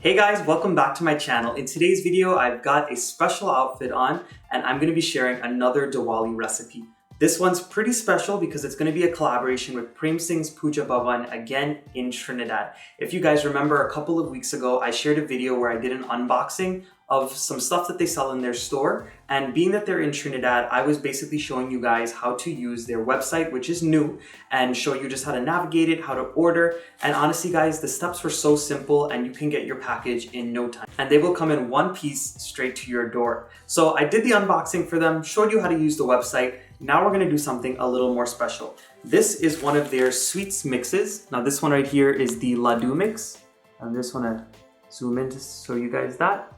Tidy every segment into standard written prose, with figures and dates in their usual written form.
Hey guys, welcome back to my channel. In today's video, I've got a special outfit on and I'm going to be sharing another Diwali recipe. This one's pretty special because it's going to be a collaboration with Prem Singh's Puja Bhavan again in Trinidad. If you guys remember, a couple of weeks ago, I shared a video where I did an unboxing of some stuff that they sell in their store. And being that they're in Trinidad, I was basically showing you guys how to use their website, which is new, and show you just how to navigate it, how to order. And honestly, guys, the steps were so simple and you can get your package in no time. And they will come in one piece straight to your door. So I did the unboxing for them, showed you how to use the website. Now we're gonna do something a little more special. This is one of their sweets mixes. Now this one right here is the Ladoo mix. I just wanna zoom in to show you guys that.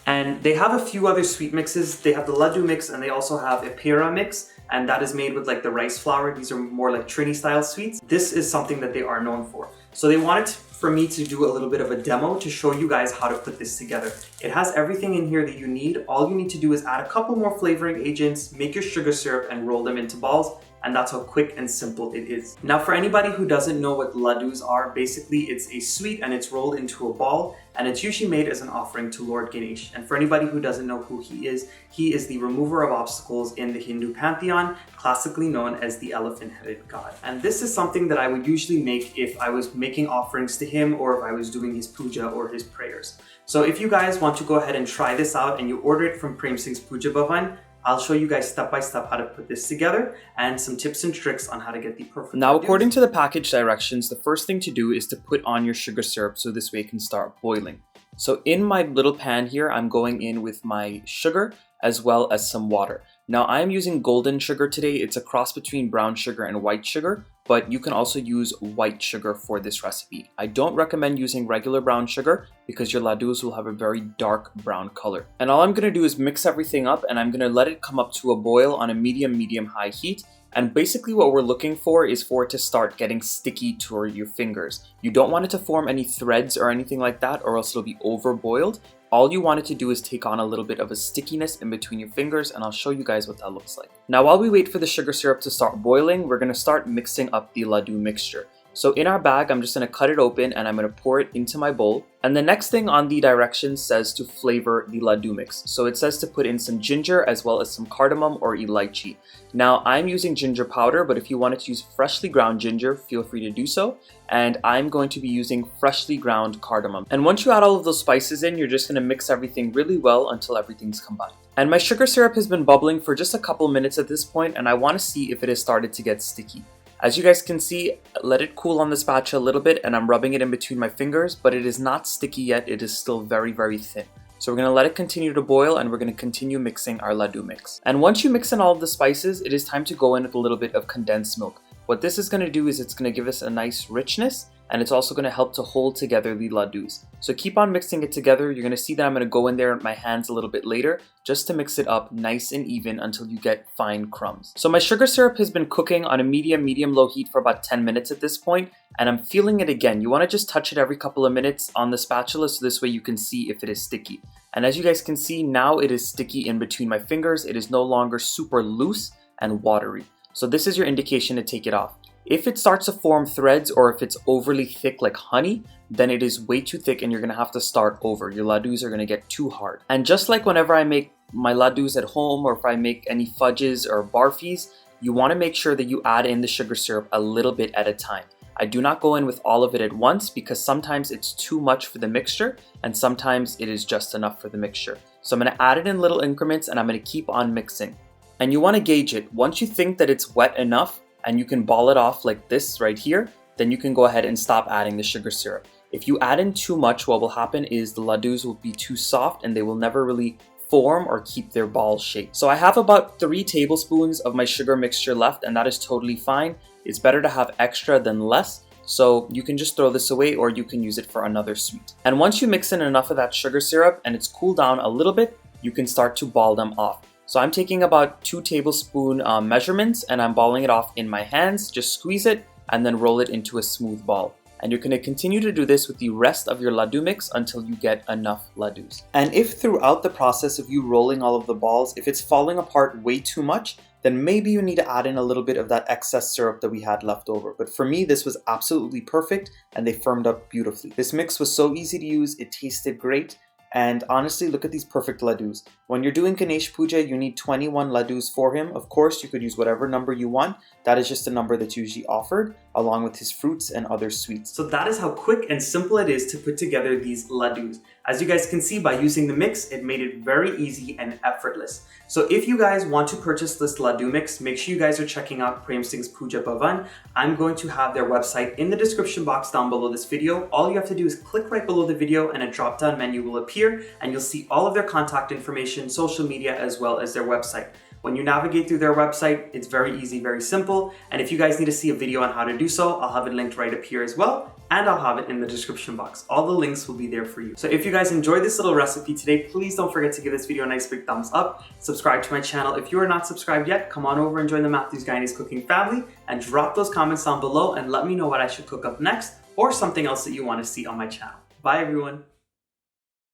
And they have a few other sweet mixes. They have the Ladoo mix and they also have a Pera mix, and that is made with like the rice flour. These are more like Trini style sweets. This is something that they are known for. So they wanted for me to do a little bit of a demo to show you guys how to put this together. It has everything in here that you need. All you need to do is add a couple more flavoring agents, make your sugar syrup and roll them into balls. And that's how quick and simple it is. Now for anybody who doesn't know what ladoos are, basically it's a sweet and it's rolled into a ball and it's usually made as an offering to Lord Ganesh. And for anybody who doesn't know who he is the remover of obstacles in the Hindu pantheon, classically known as the elephant-headed god. And this is something that I would usually make if I was making offerings to him or if I was doing his puja or his prayers. So if you guys want to go ahead and try this out and you order it from Prem Singh's Puja Bhavan, I'll show you guys step by step how to put this together and some tips and tricks on how to get the perfect. Now, according to the package directions, the first thing to do is to put on your sugar syrup so this way it can start boiling. So in my little pan here, I'm going in with my sugar as well as some water. Now I'm using golden sugar today. It's a cross between brown sugar and white sugar, but you can also use white sugar for this recipe. I don't recommend using regular brown sugar because your ladoos will have a very dark brown color. And all I'm gonna do is mix everything up and I'm gonna let it come up to a boil on a medium-high heat. And basically what we're looking for is for it to start getting sticky to your fingers. You don't want it to form any threads or anything like that, or else it'll be overboiled. All you want it to do is take on a little bit of a stickiness in between your fingers, and I'll show you guys what that looks like. Now while we wait for the sugar syrup to start boiling, we're gonna start mixing up the ladoo mixture. So in our bag, I'm just gonna cut it open and I'm gonna pour it into my bowl. And the next thing on the directions says to flavor the ladoo mix. So it says to put in some ginger as well as some cardamom or elaichi. Now I'm using ginger powder, but if you wanted to use freshly ground ginger, feel free to do so. And I'm going to be using freshly ground cardamom. And once you add all of those spices in, you're just gonna mix everything really well until everything's combined. And my sugar syrup has been bubbling for just a couple minutes at this point, and I wanna see if it has started to get sticky. As you guys can see, let it cool on the spatula a little bit and I'm rubbing it in between my fingers, but it is not sticky yet. It is still very thin. So we're gonna let it continue to boil and we're gonna continue mixing our ladoo mix. And once you mix in all of the spices, it is time to go in with a little bit of condensed milk. What this is gonna do is it's gonna give us a nice richness, and it's also gonna help to hold together the ladoos. So keep on mixing it together. You're gonna see that I'm gonna go in there with my hands a little bit later just to mix it up nice and even until you get fine crumbs. So my sugar syrup has been cooking on a medium-low heat for about 10 minutes at this point, and I'm feeling it again. You wanna just touch it every couple of minutes on the spatula so this way you can see if it is sticky. And as you guys can see, now it is sticky in between my fingers. It is no longer super loose and watery. So this is your indication to take it off. If it starts to form threads or if it's overly thick like honey, then it is way too thick and you're gonna have to start over. Your ladoos are gonna get too hard. And just like whenever I make my ladoos at home or if I make any fudges or barfies, you wanna make sure that you add in the sugar syrup a little bit at a time. I do not go in with all of it at once because sometimes it's too much for the mixture and sometimes it is just enough for the mixture. So I'm gonna add it in little increments and I'm gonna keep on mixing. And you wanna gauge it. Once you think that it's wet enough, and you can ball it off like this right here, then you can go ahead and stop adding the sugar syrup. If you add in too much, what will happen is the ladoos will be too soft and they will never really form or keep their ball shape. So I have about 3 tablespoons of my sugar mixture left, and that is totally fine. It's better to have extra than less, so you can just throw this away or you can use it for another sweet. And once you mix in enough of that sugar syrup and it's cooled down a little bit, you can start to ball them off. So I'm taking about 2 tablespoon measurements and I'm balling it off in my hands. Just squeeze it and then roll it into a smooth ball. And you're going to continue to do this with the rest of your ladoo mix until you get enough ladoos. And if throughout the process of you rolling all of the balls, if it's falling apart way too much, then maybe you need to add in a little bit of that excess syrup that we had left over. But for me, this was absolutely perfect and they firmed up beautifully. This mix was so easy to use, it tasted great. And honestly, look at these perfect ladoos. When you're doing Ganesh Puja, you need 21 ladoos for him. Of course, you could use whatever number you want. That is just a number that's usually offered, along with his fruits and other sweets. So that is how quick and simple it is to put together these ladoos. As you guys can see, by using the mix, it made it very easy and effortless. So if you guys want to purchase this ladoo mix, make sure you guys are checking out Prem Singh's Puja Bhavan. I'm going to have their website in the description box down below this video. All you have to do is click right below the video and a drop-down menu will appear and you'll see all of their contact information, social media, as well as their website. When you navigate through their website, it's very easy, very simple. And if you guys need to see a video on how to do so, I'll have it linked right up here as well. And I'll have it in the description box. All the links will be there for you. So if you guys enjoyed this little recipe today, please don't forget to give this video a nice big thumbs up. Subscribe to my channel. If you are not subscribed yet, come on over and join the Matthew's Ganesh cooking family and drop those comments down below and let me know what I should cook up next or something else that you want to see on my channel. Bye everyone.